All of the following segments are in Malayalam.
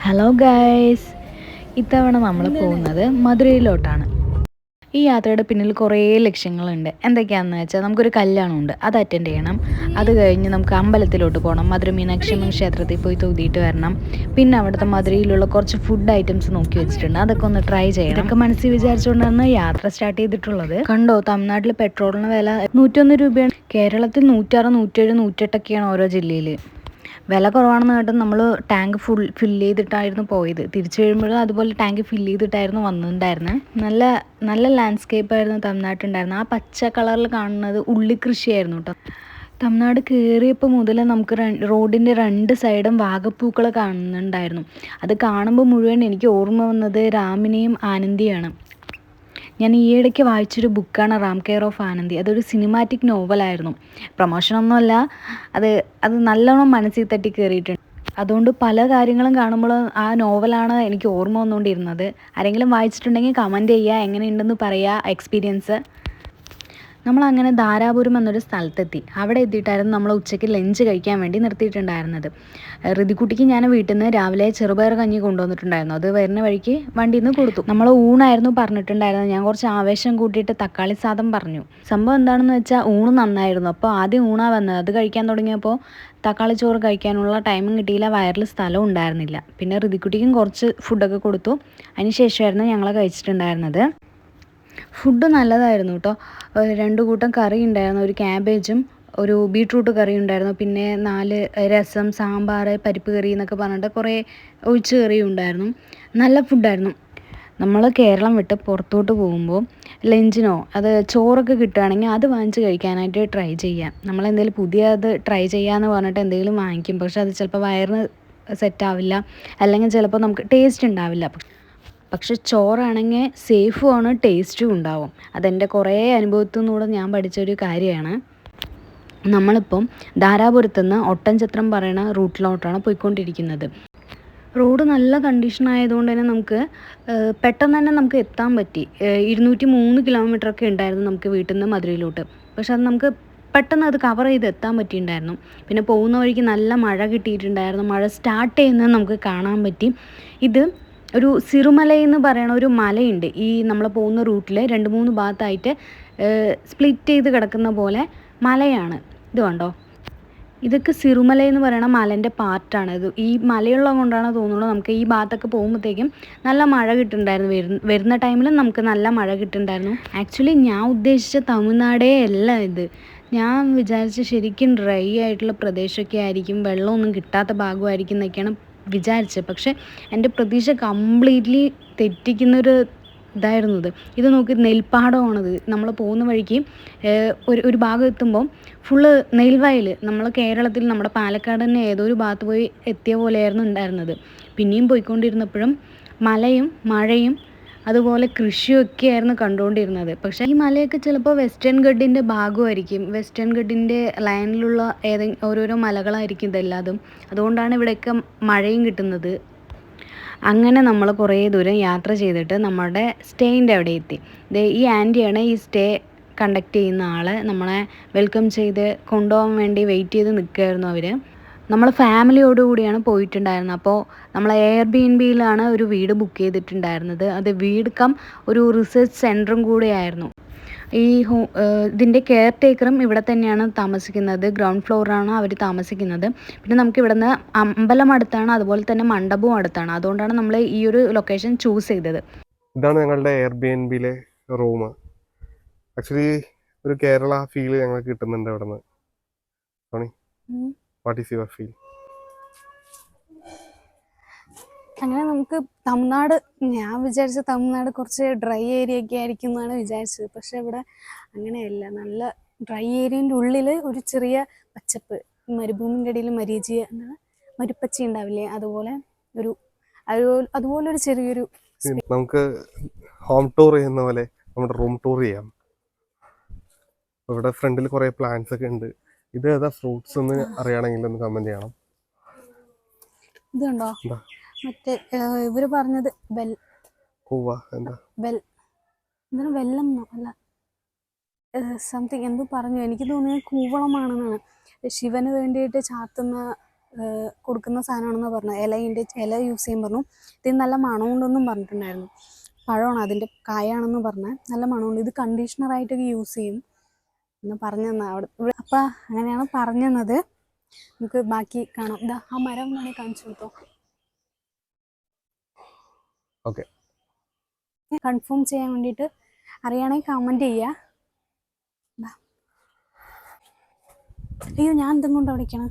ഹലോ ഗൈസ്, ഇത്തവണ നമ്മൾ പോകുന്നത് മധുരയിലോട്ടാണ്. ഈ യാത്രയുടെ പിന്നിൽ കുറേ ലക്ഷ്യങ്ങളുണ്ട്. എന്തൊക്കെയാണെന്ന് വെച്ചാൽ നമുക്കൊരു കല്യാണമുണ്ട്, അത് അറ്റൻഡ് ചെയ്യണം. അത് കഴിഞ്ഞ് നമുക്ക് അമ്പലത്തിലോട്ട് പോകണം, മധുര മീനാക്ഷി അമ്മൻ ക്ഷേത്രത്തിൽ പോയി തൊഴുതിയിട്ട് വരണം. പിന്നെ അവിടുത്തെ മധുരയിലുള്ള കുറച്ച് ഫുഡ് ഐറ്റംസ് നോക്കി വെച്ചിട്ടുണ്ട്, അതൊക്കെ ഒന്ന് ട്രൈ ചെയ്യണം. ഇതൊക്കെ മനസ്സിൽ വിചാരിച്ചുകൊണ്ടാണ് യാത്ര സ്റ്റാർട്ട് ചെയ്തിട്ടുള്ളത്. കണ്ടോ, തമിഴ്നാട്ടിൽ പെട്രോളിന് വില 101 രൂപയാണ്. കേരളത്തിൽ 106, 107, 108ഒക്കെയാണ് ഓരോ ജില്ലയിൽ. വില കുറവാണെന്ന് കേട്ട് നമ്മൾ ടാങ്ക് ഫില്ല് ചെയ്തിട്ടായിരുന്നു പോയത്. തിരിച്ചു വരുമ്പോഴും അതുപോലെ ടാങ്ക് ഫില്ല് ചെയ്തിട്ടായിരുന്നു വന്നിട്ടുണ്ടായിരുന്നത്. നല്ല നല്ല ലാൻഡ്സ്കേപ്പായിരുന്നു തമിഴ്നാട്ടുണ്ടായിരുന്നത്. ആ പച്ച കളറിൽ കാണുന്നത് ഉള്ളി കൃഷിയായിരുന്നു കേട്ടോ. തമിഴ്നാട് കയറിയപ്പോൾ മുതൽ നമുക്ക് റോഡിൻ്റെ രണ്ട് സൈഡും വാഗപ്പൂക്കൾ കാണുന്നുണ്ടായിരുന്നു. അത് കാണുമ്പോൾ മുഴുവൻ എനിക്ക് ഓർമ്മ വന്നത് രാമിനെയും ആനന്ദിയാണ്. ഞാൻ ഈയിടയ്ക്ക് വായിച്ചൊരു ബുക്കാണ് റാം കെയർ ഓഫ് ആനന്ദി. അതൊരു സിനിമാറ്റിക് നോവലായിരുന്നു. പ്രൊമോഷനൊന്നുമല്ല, അത് നല്ലോണം മനസ്സിൽ തട്ടി കയറിയിട്ടുണ്ട്. അതുകൊണ്ട് പല കാര്യങ്ങളും കാണുമ്പോൾ ആ നോവലാണ് എനിക്ക് ഓർമ്മ വന്നുകൊണ്ടിരുന്നത്. ആരെങ്കിലും വായിച്ചിട്ടുണ്ടെങ്കിൽ കമൻറ്റ് ചെയ്യുക, എങ്ങനെയുണ്ടെന്ന് പറയുക എക്സ്പീരിയൻസ്. നമ്മളങ്ങനെ ധാരാപുരം എന്നൊരു സ്ഥലത്തെത്തി. അവിടെ എത്തിയിട്ടായിരുന്നു നമ്മൾ ഉച്ചയ്ക്ക് ലഞ്ച് കഴിക്കാൻ വേണ്ടി നിർത്തിയിട്ടുണ്ടായിരുന്നത്. ഋതിക്കുട്ടിക്ക് ഞാൻ വീട്ടിൽ നിന്ന് രാവിലെ ചെറുപയർ കഞ്ഞി കൊണ്ടുവന്നിട്ടുണ്ടായിരുന്നു. അത് വരുന്ന വഴിക്ക് വണ്ടിയിൽ നിന്ന് കൊടുത്തു. നമ്മൾ ഊണായിരുന്നു പറഞ്ഞിട്ടുണ്ടായിരുന്നത്. ഞാൻ കുറച്ച് ആവേശം കൂട്ടിയിട്ട് തക്കാളി സാദം പറഞ്ഞു. സംഭവം എന്താണെന്ന് വെച്ചാൽ ഊണ് നന്നായിരുന്നു. അപ്പോൾ ആദ്യം ഊണാണ് വന്നത്. അത് കഴിക്കാൻ തുടങ്ങിയപ്പോൾ തക്കാളി ചോറ് കഴിക്കാനുള്ള ടൈമും കിട്ടിയില്ല, വയറിൽ സ്ഥലവും ഉണ്ടായിരുന്നില്ല. പിന്നെ ഋതിക്കുട്ടിക്കും കുറച്ച് ഫുഡൊക്കെ കൊടുത്തു. അതിന് ശേഷമായിരുന്നു ഞങ്ങൾ കഴിച്ചിട്ടുണ്ടായിരുന്നത്. ഫുഡ് നല്ലതായിരുന്നു കേട്ടോ. 2 കൂട്ടം കറി ഉണ്ടായിരുന്നു. ഒരു ക്യാബേജും ഒരു ബീട്രൂട്ട് കറി ഉണ്ടായിരുന്നു. പിന്നെ 4 രസം, സാമ്പാർ, പരിപ്പ് കറി എന്നൊക്കെ പറഞ്ഞിട്ട് കുറേ ഒഴിച്ച് കറിയും ഉണ്ടായിരുന്നു. നല്ല ഫുഡായിരുന്നു. നമ്മൾ കേരളം വിട്ട് പുറത്തോട്ട് പോകുമ്പോൾ ലഞ്ചിനോ അത് ചോറൊക്കെ കിട്ടുകയാണെങ്കിൽ അത് വാങ്ങിച്ച് കഴിക്കാനായിട്ട് ട്രൈ ചെയ്യാം. നമ്മളെന്തെങ്കിലും പുതിയത് ട്രൈ ചെയ്യാമെന്ന് പറഞ്ഞിട്ട് എന്തെങ്കിലും വാങ്ങിക്കും, പക്ഷെ അത് ചിലപ്പോൾ വയറിന് സെറ്റാവില്ല, അല്ലെങ്കിൽ ചിലപ്പോൾ നമുക്ക് ടേസ്റ്റ് ഉണ്ടാവില്ല. പക്ഷെ ചോറാണെങ്കിൽ സേഫുമാണ്, ടേസ്റ്റും ഉണ്ടാവും. അതെൻ്റെ കുറേ അനുഭവത്തിൽ നിന്നുകൂടെ ഞാൻ പഠിച്ചൊരു കാര്യമാണ്. നമ്മളിപ്പം ധാരാപുരത്തുനിന്ന് ഒട്ടൻചത്രം പറയുന്ന റൂട്ടിലോട്ടാണ് പോയിക്കൊണ്ടിരിക്കുന്നത്. റോഡ് നല്ല കണ്ടീഷൻ ആയതുകൊണ്ട് തന്നെ നമുക്ക് പെട്ടെന്ന് തന്നെ നമുക്ക് എത്താൻ പറ്റി. 203 കിലോമീറ്ററൊക്കെ ഉണ്ടായിരുന്നു നമുക്ക് വീട്ടിൽ നിന്ന് മധുരയിലോട്ട്. പക്ഷെ അത് നമുക്ക് പെട്ടെന്ന് അത് കവർ ചെയ്ത് എത്താൻ പറ്റിയിട്ടുണ്ടായിരുന്നു. പിന്നെ പോകുന്ന വഴിക്ക് നല്ല മഴ കിട്ടിയിട്ടുണ്ടായിരുന്നു. മഴ സ്റ്റാർട്ട് ചെയ്യുന്നത് നമുക്ക് കാണാൻ പറ്റി. ഇത് ഒരു സിറുമല എന്ന് പറയുന്ന ഒരു മലയുണ്ട്. ഈ നമ്മൾ പോകുന്ന റൂട്ടിൽ 2-3 ഭാഗത്തായിട്ട് സ്പ്ലിറ്റ് ചെയ്ത് കിടക്കുന്ന പോലെ മലയാണ്. ഇത് കണ്ടോ, ഇതൊക്കെ സിറുമല എന്ന് പറയുന്ന മലേൻ്റെ പാർട്ടാണ്. ഇത് ഈ മലയുള്ളത് കൊണ്ടാണ് തോന്നുന്നത് നമുക്ക് ഈ ഭാഗത്തൊക്കെ പോകുമ്പോഴത്തേക്കും നല്ല മഴ കിട്ടുന്നുണ്ടായിരുന്നു. വരുന്ന ടൈമിലും നമുക്ക് നല്ല മഴ കിട്ടുന്നുണ്ടായിരുന്നു. ആക്ച്വലി ഞാൻ ഉദ്ദേശിച്ച തമിഴ്നാടേ അല്ല ഇത്. ഞാൻ വിചാരിച്ച ശരിക്കും ഡ്രൈ ആയിട്ടുള്ള പ്രദേശമൊക്കെ ആയിരിക്കും, വെള്ളമൊന്നും കിട്ടാത്ത ഭാഗമായിരിക്കും എന്നൊക്കെയാണ് വിചാരിച്ചത്. പക്ഷേ എൻ്റെ പ്രതീക്ഷ കംപ്ലീറ്റ്ലി തെറ്റിക്കുന്നൊരു ഇതായിരുന്നു ഇത്. ഇത് നോക്കി, നെൽപ്പാടമാണത്. നമ്മൾ പോകുന്ന വഴിക്ക് ഒരു ഭാഗം എത്തുമ്പം ഫുള്ള് നെൽവയൽ. നമ്മൾ കേരളത്തിൽ നമ്മുടെ പാലക്കാട് തന്നെ ഏതോ ഒരു ഭാഗത്ത് പോയി എത്തിയ പോലെയായിരുന്നു ഉണ്ടായിരുന്നത്. പിന്നെയും പോയിക്കൊണ്ടിരുന്നപ്പോഴും മലയും മഴയും അതുപോലെ കൃഷിയൊക്കെ ആയിരുന്നു കണ്ടുകൊണ്ടിരുന്നത്. പക്ഷേ ഈ മലയൊക്കെ ചിലപ്പോൾ വെസ്റ്റേൺ ഗഡിൻ്റെ ഭാഗമായിരിക്കും. വെസ്റ്റേൺ ഗഡിൻ്റെ ലൈനിലുള്ള ഓരോരോ മലകളായിരിക്കും ഇതെല്ലാതും. അതുകൊണ്ടാണ് ഇവിടെയൊക്കെ മഴയും കിട്ടുന്നത്. അങ്ങനെ നമ്മൾ കുറേ ദൂരം യാത്ര ചെയ്തിട്ട് നമ്മുടെ സ്റ്റേയിൻ്റെ അവിടെ എത്തി. ഈ ആൻറ്റിയാണ് ഈ സ്റ്റേ കണ്ടക്ട് ചെയ്യുന്ന ആൾ. നമ്മളെ വെൽക്കം ചെയ്ത് കൊണ്ടുപോകാൻ വേണ്ടി വെയിറ്റ് ചെയ്ത് നിൽക്കുമായിരുന്നു അവർ. നമ്മൾ ഫാമിലിയോടുകൂടിയാണ് പോയിട്ടുണ്ടായിരുന്നത്. അപ്പോൾ നമ്മൾ എയർബിഎൻബിയിലാണ് ഒരു വീട് ബുക്ക് ചെയ്തിട്ടുണ്ടായിരുന്നത്. അത് വീട് കം ഒരു റിസർച്ച് സെൻറ്ററും കൂടിയായിരുന്നു. ഇതിൻ്റെ കെയർ ടേക്കറും ഇവിടെ തന്നെയാണ് താമസിക്കുന്നത്. ഗ്രൗണ്ട് ഫ്ലോറാണ് അവർ താമസിക്കുന്നത്. പിന്നെ നമുക്ക് ഇവിടെ നിന്ന് അമ്പലം അടുത്താണ്, അതുപോലെ തന്നെ മണ്ഡപവും അടുത്താണ്. അതുകൊണ്ടാണ് നമ്മൾ ഈ ഒരു ലൊക്കേഷൻ ചൂസ് ചെയ്തത്. ഇതാണ് ഞങ്ങളുടെ എയർബിഎൻബിയിലെ റൂം. ആക്ച്വലി ഒരു കേരള ഫീൽ ഞങ്ങൾക്ക് കിട്ടുന്നുണ്ട് ഇവിടെ നിന്ന്. Sony, what is your feel? അങ്ങനെ നമുക്ക് തമിഴ്നാട്, ഞാൻ വിചാരിച്ച തമിഴ്നാട് കുറച്ച് ഡ്രൈ ഏരിയ ഒക്കെ ആയിരിക്കും എന്നാണ് വിചാരിച്ചത്. പക്ഷെ ഇവിടെ അങ്ങനെയല്ല. നല്ല ഡ്രൈ ഏരിയൻ്റെ ഉള്ളിൽ ഒരു ചെറിയ പച്ചപ്പ്, മരുഭൂമിൻ്റെ ഇടയിൽ മരുപ്പച്ചി ഉണ്ടാവില്ലേ, അതുപോലൊരു ചെറിയൊരു നമുക്ക് ഹോം ടൂർ ചെയ്യുന്ന പോലെ നമ്മുടെ റൂം ടൂർ ചെയ്യാം. ഇവിടെ ഫ്രണ്ടിൽ കുറേ പ്ലാന്റ്സ് ഒക്കെ ഉണ്ട്. ഇത് ഏതാ ഫ്രൂട്ട്സ് എന്ന് അറിയണമെങ്കിൽ ഒന്ന് കമന്റ് ചെയ്യണം. ഇതുണ്ടോ, മറ്റേ ഇവര് പറഞ്ഞത് വെല്ലം അല്ല, സംതിങ് എന്തോ പറഞ്ഞു. എനിക്ക് തോന്നിയത് കൂവളമാണെന്നാണ്. ശിവന് വേണ്ടിയിട്ട് ചാത്തുന്ന കൊടുക്കുന്ന സാധനമാണെന്ന് പറഞ്ഞു. ഇല യൂസ് ചെയ്യാൻ പറഞ്ഞു. ഇതിന് നല്ല മണമുണ്ടെന്നും പറഞ്ഞിട്ടുണ്ടായിരുന്നു. പഴമാണ്, അതിൻ്റെ കായാണെന്ന് പറഞ്ഞാൽ നല്ല മണമുണ്ട്. ഇത് കണ്ടീഷണറായിട്ടൊക്കെ യൂസ് ചെയ്യും എന്ന് പറഞ്ഞു തന്ന അവിടെ. അപ്പം അങ്ങനെയാണ് പറഞ്ഞു തന്നത്. നമുക്ക് ബാക്കി കാണാം. ഇതാ ആ മരം വേണമെങ്കിൽ കാണിച്ചു കൊടുത്തോ. ഓക്കെ, കൺഫേം ചെയ്യാൻ വേണ്ടിയിട്ട് അറിയണമെങ്കിൽ കമൻറ്റ് ചെയ്യുക. അയ്യോ, ഞാൻ എന്തും കൊണ്ട് അവിടേക്കാണ്.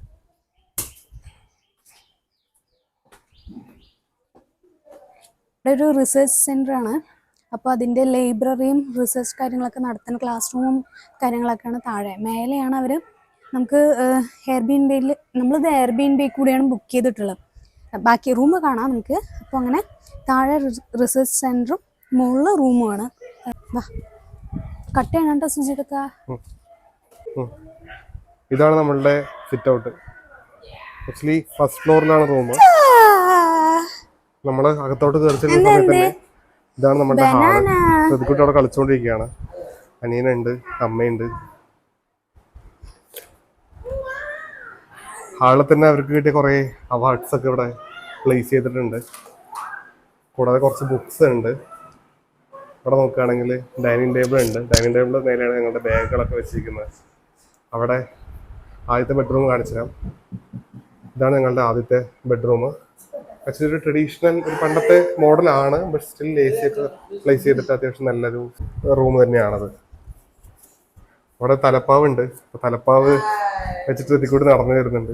ഇവിടെ ഒരു റിസർച്ച് സെൻ്ററാണ്. അപ്പോൾ അതിൻ്റെ ലൈബ്രറിയും റിസർച്ച് കാര്യങ്ങളൊക്കെ നടത്തുന്ന ക്ലാസ് റൂമും കാര്യങ്ങളൊക്കെയാണ് താഴെ. മേലെയാണ് അവർ നമുക്ക് എയർബിഎൻബിയിൽ, നമ്മളിത് എയർബിഎൻബി കൂടിയാണ് ബുക്ക് ചെയ്തിട്ടുള്ളത്. ബാക്കി റൂം കാണാം നമുക്ക്. അപ്പോൾ അങ്ങനെ താഴെ റിസർച്ച് സെൻ്ററും മുകളിൽ റൂമുമാണ്. കട്ട് ചെയ്യണോ സുജിതൊക്ക? ഇതാണ് നമ്മളുടെ സിറ്റ് ഔട്ട്. ആക്ച്വലി ഫസ്റ്റ് ഫ്ലോറിലാണ് റൂം. നമ്മൾ അകത്തോട്ട് കയറി ചെല്ലുന്ന സമയത്ത് തന്നെ ഇതാണ് നമ്മുടെ ഹാള്. പ്രതിക്കുട്ടി അവിടെ കളിച്ചുകൊണ്ടിരിക്കുകയാണ്. അനിയനുണ്ട്, അമ്മയുണ്ട്. ഹാളിൽ തന്നെ അവർക്ക് കിട്ടിയ കുറേ അവാർഡ്സ് ഒക്കെ ഇവിടെ പ്ലേസ് ചെയ്തിട്ടുണ്ട്. കൂടാതെ കുറച്ച് ബുക്സ് ഉണ്ട്. ഇവിടെ നോക്കുകയാണെങ്കിൽ ഡൈനിങ് ടേബിൾ ഉണ്ട്. ഡൈനിങ് ടേബിളിൻ്റെ നേരെയാണ് ഞങ്ങളുടെ ബാഗുകളൊക്കെ വെച്ചിരിക്കുന്നത്. അവിടെ ആദ്യത്തെ ബെഡ്റൂം കാണിച്ചു തരാം. ഇതാണ് ഞങ്ങളുടെ ആദ്യത്തെ ബെഡ്റൂം. ആക്ച്വലി ഒരു ട്രഡീഷണൽ, ഒരു പണ്ടത്തെ മോഡലാണ്. ബട്ട് സ്റ്റിൽ എ സി ഒക്കെ പ്ലേസ് ചെയ്തിട്ട് അത്യാവശ്യം നല്ലൊരു റൂം തന്നെയാണത്. അവിടെ തലപ്പാവ് ഉണ്ട്. തലപ്പാവ് വെച്ചിട്ട് ഇതിൽ കൂടി നടന്നു വരുന്നുണ്ട്.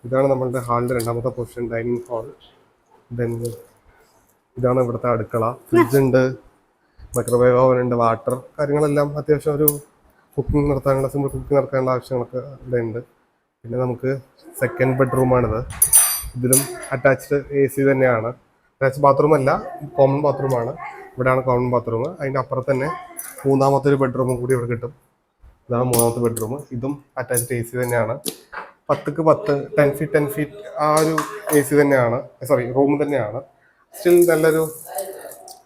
ഇതാണ് നമ്മളുടെ ഹാളിന്റെ രണ്ടാമത്തെ പൊസിഷൻ, ഡൈനിങ് ഹാൾ. ദെൻ ഇതാണ് ഇവിടുത്തെ അടുക്കള. ഫ്രിഡ്ജ് ഉണ്ട്, മൈക്രോവേവ് ഓവൻ ഉണ്ട്, വാട്ടർ കാര്യങ്ങളെല്ലാം അത്യാവശ്യം ഒരു കുക്കിംഗ് നടത്താനുള്ള, സിമ്പിൾ കുക്കിംഗ് നടത്താനുള്ള ആവശ്യങ്ങളൊക്കെ ഇവിടെ ഉണ്ട്. പിന്നെ നമുക്ക് സെക്കൻഡ് ബെഡ്റൂമാണിത്. ഇതിലും അറ്റാച്ച്ഡ് എ സി തന്നെയാണ്. അറ്റാച്ച് ബാത്റൂം അല്ല, കോമൺ ബാത്റൂമാണ്. ഇവിടെയാണ് കോമൺ ബാത്റൂം. അതിൻ്റെ അപ്പുറത്ത് തന്നെ മൂന്നാമത്തെ ഒരു ബെഡ്റൂമും കൂടി ഇവിടെ കിട്ടും. ഇതാണ് മൂന്നാമത്തെ ബെഡ്റൂം. ഇതും അറ്റാച്ച്ഡ് എ സി തന്നെയാണ്. 10ക്ക് 10, 10 ഫീറ്റ് 10 ഫീറ്റ് ആ ഒരു എ സി തന്നെയാണ്, സോറി റൂം തന്നെയാണ്. സ്റ്റിൽ നല്ലൊരു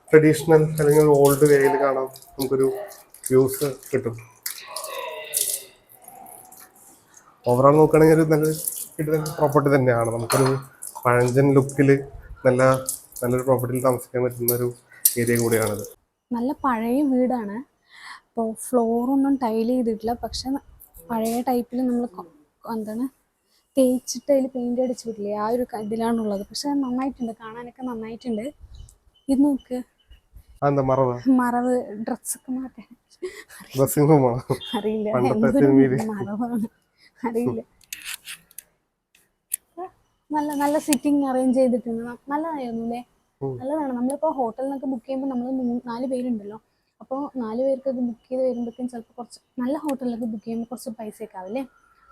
ട്രഡീഷണൽ അല്ലെങ്കിൽ ഒരു ഓൾഡ് വേയിൽ കാണാൻ നമുക്കൊരു വ്യൂസ് കിട്ടും. ഓവറോൾ നോക്കുകയാണെങ്കിൽ ഒരു നല്ലൊരു പ്രോപ്പർട്ടി തന്നെയാണ്. നമുക്കൊരു പഴഞ്ചൻ ലുക്കിൽ നല്ലൊരു പ്രോപ്പർട്ടിയിൽ താമസിക്കാൻ പറ്റുന്ന ഒരു ഏരിയ കൂടിയാണിത്. നല്ല പഴയ വീടാണ്. അപ്പോൾ ഫ്ലോറൊന്നും ടൈൽ ചെയ്തിട്ടില്ല. പക്ഷെ പഴയ ടൈപ്പിൽ നമ്മൾ എന്താണ് തേച്ചിട്ട് അതിൽ പെയിൻ്റ് അടിച്ചിട്ടില്ലേ, ആ ഒരു ഇതിലാണുള്ളത്. പക്ഷെ നന്നായിട്ടുണ്ട്, കാണാനൊക്കെ നന്നായിട്ടുണ്ട്. ഇത് നോക്ക്, മറവ് ഡ്രസ്സൊക്കെ മാറ്റാൻ അറിയില്ല, മറവാണ് അറിയില്ല. നല്ല നല്ല സിറ്റിംഗ് അറേഞ്ച് ചെയ്തിട്ടുണ്ട്. നല്ലതായിരുന്നു അല്ലേ? നല്ലതാണ്. നമ്മളിപ്പോൾ ഹോട്ടലിൽ നിന്നൊക്കെ ബുക്ക് ചെയ്യുമ്പോൾ നമ്മൾ 4 പേരുണ്ടല്ലോ. അപ്പോൾ 4 പേർക്കൊക്കെ ബുക്ക് ചെയ്ത് വരുമ്പോഴത്തേക്കും ചിലപ്പോൾ കുറച്ച് നല്ല ഹോട്ടലിലൊക്കെ ബുക്ക് ചെയ്യുമ്പോൾ കുറച്ച് പൈസയൊക്കെ ആവില്ലേ?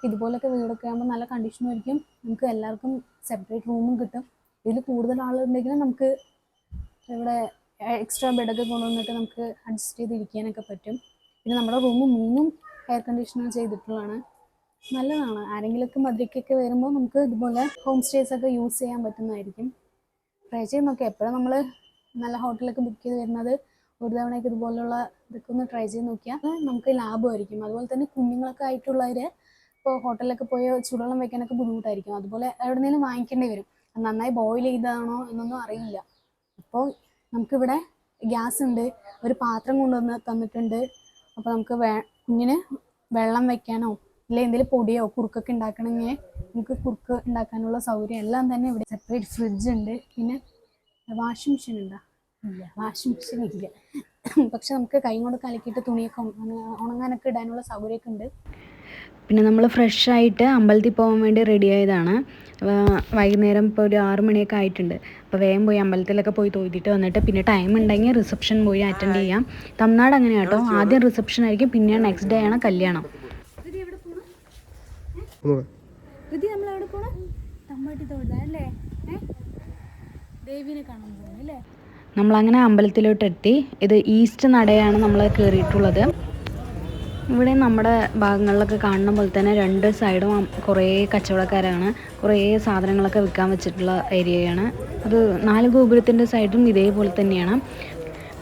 ഇതുപോലൊക്കെ വീടൊക്കെ ആകുമ്പോൾ നല്ല കണ്ടീഷനും ആയിരിക്കും. നമുക്ക് എല്ലാവർക്കും സെപ്പറേറ്റ് റൂമും കിട്ടും. ഇതിൽ കൂടുതൽ ആളുണ്ടെങ്കിൽ നമുക്ക് ഇവിടെ എക്സ്ട്രാ ബെഡൊക്കെ കൊണ്ടുവന്നിട്ട് നമുക്ക് അഡ്ജസ്റ്റ് ചെയ്ത് ഇരിക്കാനൊക്കെ പറ്റും. പിന്നെ നമ്മുടെ റൂം 3ഉം എയർ കണ്ടീഷണർ ചെയ്തിട്ടുള്ളതാണ്. നല്ലതാണ്. ആരെങ്കിലുമൊക്കെ മധുരയ്ക്കൊക്കെ വരുമ്പോൾ നമുക്ക് ഇതുപോലെ ഹോം സ്റ്റേസ് ഒക്കെ യൂസ് ചെയ്യാൻ പറ്റുന്നതായിരിക്കും. ട്രൈ ചെയ്ത് നോക്കാം. എപ്പോഴും നമ്മൾ നല്ല ഹോട്ടലൊക്കെ ബുക്ക് ചെയ്ത് വരുന്നത് ഒരു തവണയൊക്കെ ഇതുപോലുള്ള ഇതൊക്കെ ഒന്ന് ട്രൈ ചെയ്ത് നോക്കിയാൽ നമുക്ക് ലാഭമായിരിക്കും. അതുപോലെ തന്നെ കുഞ്ഞുങ്ങളൊക്കെ ആയിട്ടുള്ളവർ ഇപ്പോൾ ഹോട്ടലിലൊക്കെ പോയി ചൂടുവെള്ളം വെക്കാനൊക്കെ ബുദ്ധിമുട്ടായിരിക്കും. അതുപോലെ എവിടെയെങ്കിലും വാങ്ങിക്കേണ്ടി വരും. നന്നായി ബോയിൽ ചെയ്തതാണോ എന്നൊന്നും അറിയില്ല. അപ്പോൾ നമുക്കിവിടെ ഗ്യാസ് ഉണ്ട്, ഒരു പാത്രം കൊണ്ടുവന്ന് തന്നിട്ടുണ്ട്. അപ്പോൾ നമുക്ക് കുഞ്ഞിന് വെള്ളം വെക്കാനോ ഇല്ല എന്തെങ്കിലും പൊടിയോ കുറുക്കൊക്കെ ഉണ്ടാക്കണമെങ്കിൽ നമുക്ക് കുറുക്ക് ഉണ്ടാക്കാനുള്ള സൗകര്യം എല്ലാം തന്നെ ഇവിടെ. സെപ്പറേറ്റ് ഫ്രിഡ്ജ് ഉണ്ട്. പിന്നെ വാഷിംഗ് മെഷീൻ ഉണ്ടോ? ഇല്ല, വാഷിംഗ് മെഷീൻ ഇല്ല. പക്ഷെ നമുക്ക് കൈ കൊണ്ട് കലക്കിയിട്ട് തുണിയൊക്കെ ഉണങ്ങാനൊക്കെ ഇടാനുള്ള സൗകര്യമൊക്കെ ഉണ്ട്. പിന്നെ നമ്മൾ ഫ്രഷായിട്ട് അമ്പലത്തിൽ പോകാൻ വേണ്ടി റെഡി ആയതാണ്. വൈകുന്നേരം ഇപ്പോൾ ഒരു 6 മണിയൊക്കെ ആയിട്ടുണ്ട്. അപ്പോൾ വേഗം പോയി അമ്പലത്തിലൊക്കെ പോയി തൊഴുതിട്ട് വന്നിട്ട് പിന്നെ ടൈം ഉണ്ടെങ്കിൽ റിസപ്ഷൻ പോയി അറ്റൻഡ് ചെയ്യാം. തമിഴ്നാട് അങ്ങനെ കേട്ടോ, ആദ്യം റിസപ്ഷൻ ആയിരിക്കും, പിന്നെ നെക്സ്റ്റ് ഡേ ആണ് കല്യാണം. നമ്മളങ്ങനെ അമ്പലത്തിലോട്ട് എത്തി. ഇത് ഈസ്റ്റ് നടയാണ് നമ്മൾ കയറിയിട്ടുള്ളത്. ഇവിടെ നമ്മുടെ ഭാഗങ്ങളിലൊക്കെ കാണുന്ന പോലെ തന്നെ 2 സൈഡും കുറേ കച്ചവടക്കാരാണ്. കുറേ സാധനങ്ങളൊക്കെ വിൽക്കാൻ വെച്ചിട്ടുള്ള ഏരിയയാണ്. അത് 4 ഗോപുരത്തിൻ്റെ സൈഡും ഇതേപോലെ തന്നെയാണ്.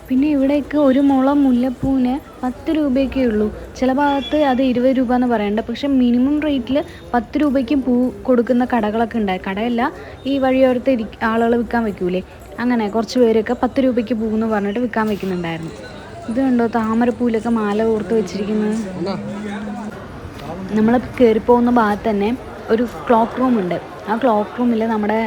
പിന്നെ ഇവിടെയൊക്കെ ഒരു മുളം മുല്ലപ്പൂവിന് 10 രൂപയൊക്കെ ഉള്ളൂ. ചില ഭാഗത്ത് അത് 20 രൂപ എന്ന് പറയുന്നുണ്ട്. പക്ഷെ മിനിമം റേറ്റിൽ 10 രൂപയ്ക്കും പൂ കൊടുക്കുന്ന കടകളൊക്കെ ഉണ്ട്. കടയല്ല, ഈ വഴിയോരത്ത് ആളുകൾ വിൽക്കാൻ വെക്കൂലേ, അങ്ങനെ കുറച്ച് പേരൊക്കെ 10 രൂപയ്ക്ക് പൂവെന്ന് പറഞ്ഞിട്ട് വിൽക്കാൻ വെക്കുന്നുണ്ടായിരുന്നു. ഇത് കണ്ടോ, താമരപ്പൂവിലൊക്കെ മാല കോർത്ത് വെച്ചിരിക്കുന്നത്. നമ്മൾ കയറിപ്പോകുന്ന ഭാഗത്ത് തന്നെ ഒരു ക്ലോക്ക് റൂം ഉണ്ട്. ആ ക്ലോക്ക് റൂമിൽ നമ്മുടെ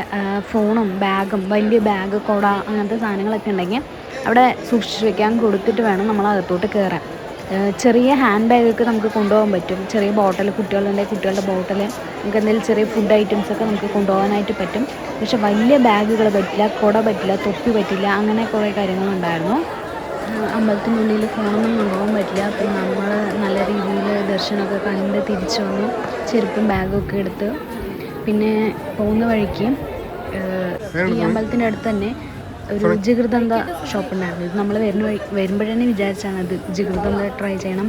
ഫോണും ബാഗും, വലിയ ബാഗ്, കുട, അങ്ങനത്തെ സാധനങ്ങളൊക്കെ ഉണ്ടെങ്കിൽ അവിടെ സൂക്ഷിച്ച് വെക്കാൻ കൊടുത്തിട്ട് വേണം നമ്മൾ അകത്തോട്ട് കയറാൻ. ചെറിയ ഹാൻഡ് ബാഗൊക്കെ നമുക്ക് കൊണ്ടുപോകാൻ പറ്റും. ചെറിയ ബോട്ടിൽ, കുട്ടികളുണ്ടെങ്കിൽ കുട്ടികളുടെ ബോട്ടിൽ, നമുക്ക് എന്തെങ്കിലും ചെറിയ ഫുഡ് ഐറ്റംസൊക്കെ നമുക്ക് കൊണ്ടുപോകാനായിട്ട് പറ്റും. പക്ഷെ വലിയ ബാഗുകൾ പറ്റില്ല, കുട പറ്റില്ല, തൊപ്പി പറ്റില്ല, അങ്ങനെ കുറേ കാര്യങ്ങളുണ്ടായിരുന്നു. അമ്പലത്തിനുള്ളിൽ ഫോണൊന്നും കൊണ്ടുപോകാൻ പറ്റില്ല. അപ്പം നമ്മൾ നല്ല രീതിയിൽ ദർശനമൊക്കെ കണ്ട് തിരിച്ചു വന്നു, ചെരുപ്പും ബാഗൊക്കെ എടുത്ത്. പിന്നെ പോകുന്ന വഴിക്ക് ഈ അമ്പലത്തിൻ്റെ അടുത്ത് തന്നെ ഒരു ജിഗർദന്ത ഷോപ്പ് ഉണ്ടായിരുന്നു. ഇത് നമ്മൾ വരുമ്പോഴേ വിചാരിച്ചാണ് ഇത് ജിഗർദന്ത ട്രൈ ചെയ്യണം,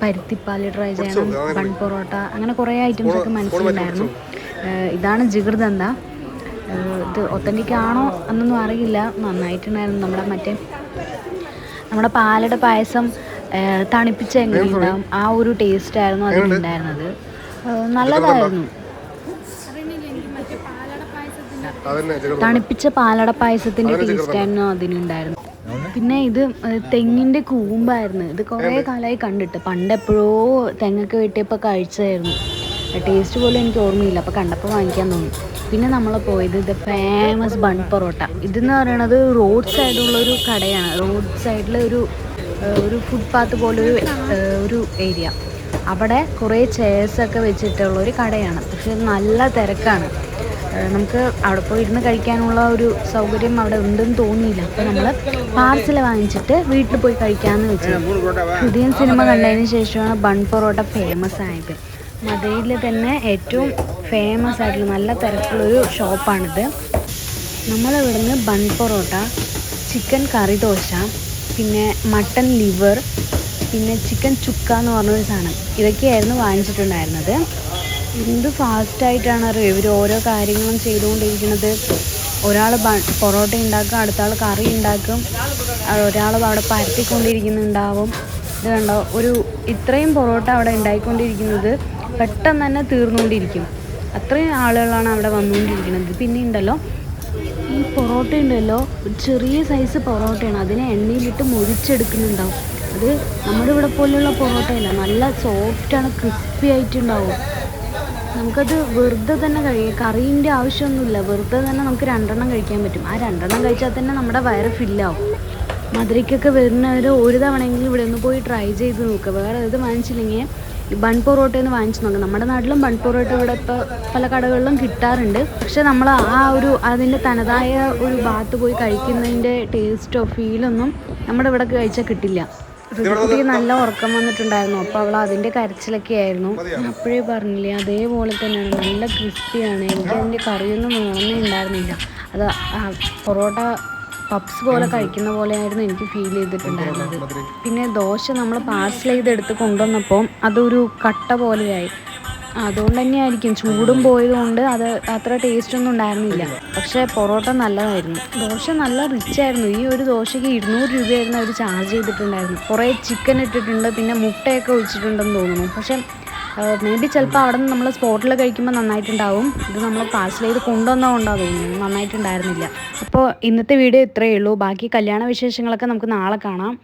പരുത്തിപ്പാൽ ട്രൈ ചെയ്യണം, ബൺ പൊറോട്ട, അങ്ങനെ കുറേ ഐറ്റംസൊക്കെ മനസ്സിലുണ്ടായിരുന്നു. ഇതാണ് ജിഗർദന്ത. ഇത് ഒത്തൻറ്റിക് ആണോ എന്നൊന്നും അറിയില്ല, നന്നായിട്ടുണ്ടായിരുന്നു. നമ്മുടെ പാലട പായസം തണുപ്പിച്ച എങ്ങനെയുണ്ടാവും ആ ഒരു ടേസ്റ്റായിരുന്നു അതിലുണ്ടായിരുന്നത്. നല്ലതായിരുന്നു. തണുപ്പിച്ച പാലട പായസത്തിൻ്റെ ടേസ്റ്റായിരുന്നു അതിനുണ്ടായിരുന്നു. പിന്നെ ഇത് തെങ്ങിൻ്റെ കൂമ്പായിരുന്നു. ഇത് കുറേ കാലമായി കണ്ടിട്ട്, പണ്ട് എപ്പോഴോ തെങ്ങൊക്കെ വെട്ടിയപ്പോൾ കഴിച്ചതായിരുന്നു. ടേസ്റ്റ് പോലും എനിക്ക് ഓർമ്മയില്ല, അപ്പോൾ കണ്ടപ്പോൾ വാങ്ങിക്കാൻ തോന്നി. പിന്നെ നമ്മൾ പോയത് ഇത് ഫേമസ് ബൺ പൊറോട്ട. ഇതെന്ന് പറയുന്നത് റോഡ് സൈഡിലുള്ളൊരു കടയാണ്. റോഡ് സൈഡിൽ ഒരു ഫുട്പാത്ത് പോലൊരു ഒരു ഏരിയ. അവിടെ കുറേ ചെയർസൊക്കെ വെച്ചിട്ടുള്ളൊരു കടയാണ്. പക്ഷെ നല്ല തിരക്കാണ്. നമുക്ക് അവിടെ പോയി ഇരുന്ന് കഴിക്കാനുള്ള ഒരു സൗകര്യം അവിടെ ഉണ്ടെന്ന് തോന്നിയില്ല. അപ്പോൾ നമ്മൾ പാർസൽ വാങ്ങിച്ചിട്ട് വീട്ടിൽ പോയി കഴിക്കാമെന്ന് വെച്ചു. ഹൃദയം സിനിമ കണ്ടതിന് ശേഷമാണ് ബൺ പൊറോട്ട ഫേമസ് ആയത്. മധുരയിൽ തന്നെ ഏറ്റവും ഫേമസ് ആയിട്ടുള്ള നല്ല തിരക്കുള്ളൊരു ഷോപ്പാണിത്. നമ്മളിവിടുന്ന് ബൺ പൊറോട്ട, ചിക്കൻ കറി ദോശ, പിന്നെ മട്ടൻ ലിവർ, പിന്നെ ചിക്കൻ ചുക്ക എന്ന് പറഞ്ഞൊരു സാധനം, ഇതൊക്കെയായിരുന്നു വാങ്ങിച്ചിട്ടുണ്ടായിരുന്നത്. എന്ത് ഫാസ്റ്റായിട്ടാണ് അറിയുമോ ഇവർ ഓരോ കാര്യങ്ങളും ചെയ്തുകൊണ്ടിരിക്കുന്നത്. ഒരാൾ പൊറോട്ട ഉണ്ടാക്കും, അടുത്ത ആൾ കറി ഉണ്ടാക്കും, ഒരാൾ അവിടെ പരത്തിക്കൊണ്ടിരിക്കുന്നുണ്ടാവും. ഇത് കണ്ടോ, ഇത്രയും പൊറോട്ട അവിടെ ഉണ്ടായിക്കൊണ്ടിരിക്കുന്നത് പെട്ടെന്ന് തന്നെ തീർന്നുകൊണ്ടിരിക്കും. അത്രയും ആളുകളാണ് അവിടെ വന്നുകൊണ്ടിരിക്കുന്നത്. പിന്നെ ഉണ്ടല്ലോ, ഈ പൊറോട്ട ഉണ്ടല്ലോ, ചെറിയ സൈസ് പൊറോട്ടയാണ്, അതിനെ എണ്ണയിലിട്ട് മുരിച്ചെടുക്കുന്നുണ്ടാവും. അത് നമ്മുടെ ഇവിടെ പോലെയുള്ള പൊറോട്ടയല്ല, നല്ല സോഫ്റ്റാണ്, ക്രിസ്പി ആയിട്ടുണ്ടാവും. നമുക്കത് വെറുതെ തന്നെ കഴിയും, കറീൻ്റെ ആവശ്യമൊന്നുമില്ല. വെറുതെ തന്നെ നമുക്ക് 2 എണ്ണം കഴിക്കാൻ പറ്റും. ആ 2 എണ്ണം കഴിച്ചാൽ തന്നെ നമ്മുടെ വയറ് ഫില്ലാവും. മധുരയ്ക്കൊക്കെ വരുന്നവർ ഒരു തവണയെങ്കിലും ഇവിടെ ഒന്ന് പോയി ട്രൈ ചെയ്ത് നോക്കുക. വേറെ ഇത് വാങ്ങിച്ചില്ലെങ്കിൽ ബൺ പൊറോട്ടയെന്ന് വാങ്ങിച്ച് നോക്കാം. നമ്മുടെ നാട്ടിലും ബൺ പൊറോട്ട ഇവിടെ ഇപ്പോൾ പല കടകളിലും കിട്ടാറുണ്ട്. പക്ഷെ നമ്മൾ അതിൻ്റെ തനതായ ഒരു ഭാഗത്ത് പോയി കഴിക്കുന്നതിൻ്റെ ടേസ്റ്റോ ഫീലൊന്നും നമ്മുടെ ഇവിടെ കഴിച്ചാൽ കിട്ടില്ല. ഋതുക്കുട്ടിക്ക് നല്ല ഉറക്കം വന്നിട്ടുണ്ടായിരുന്നു. അപ്പോൾ അവൾ അതിൻ്റെ കരച്ചിലൊക്കെ ആയിരുന്നു. അപ്പോഴേ പറഞ്ഞില്ലേ, അതേപോലെ തന്നെയാണ്, നല്ല ക്രിസ്പിയാണ്. എനിക്ക് അതിൻ്റെ കറിയൊന്നും വേണമെന്നേ ഉണ്ടായിരുന്നില്ല. അത് പൊറോട്ട പപ്സ് പോലെ കഴിക്കുന്ന പോലെയായിരുന്നു എനിക്ക് ഫീൽ ചെയ്തിട്ടുണ്ടായിരുന്നത്. പിന്നെ ദോശ നമ്മൾ പാർസൽ ചെയ്തെടുത്ത് കൊണ്ടുവന്നപ്പോൾ അതൊരു കട്ട പോലെയായി. അതുകൊണ്ട് തന്നെയായിരിക്കും, ചൂടും പോയതുകൊണ്ട് അത് അത്ര ടേസ്റ്റൊന്നും ഉണ്ടായിരുന്നില്ല. പക്ഷേ പൊറോട്ട നല്ലതായിരുന്നു. ദോശ നല്ല റിച്ചായിരുന്നു. ഈ ഒരു ദോശയ്ക്ക് 200 രൂപയായിരുന്നു അവർ ചാർജ് ചെയ്തിട്ടുണ്ടായിരുന്നു. കുറേ ചിക്കൻ ഇട്ടിട്ടുണ്ട്, പിന്നെ മുട്ടയൊക്കെ ഒഴിച്ചിട്ടുണ്ടെന്ന് തോന്നുന്നു. പക്ഷേ മേ ബി ചിലപ്പോൾ അവിടെ നിന്ന് നമ്മൾ സ്പോട്ടിൽ കഴിക്കുമ്പോൾ നന്നായിട്ടുണ്ടാവും. ഇത് നമ്മൾ പാർസൽ ചെയ്ത് കൊണ്ടുവന്നതുകൊണ്ടാണ് തോന്നുന്നു നന്നായിട്ടുണ്ടായിരുന്നില്ല. അപ്പോൾ ഇന്നത്തെ വീഡിയോ ഇത്രയേ ഉള്ളൂ. ബാക്കി കല്യാണ വിശേഷങ്ങളൊക്കെ നമുക്ക് നാളെ കാണാം.